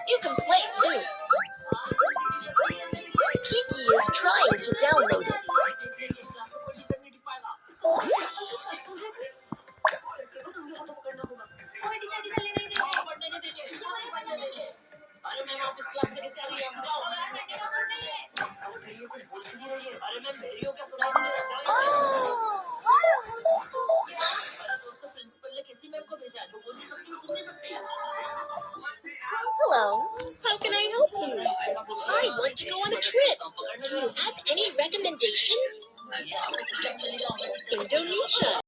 You can play soon. Kiki is trying to download it. Hello, how can I help you? I want to go on a trip. Do you have any recommendations? Indonesia.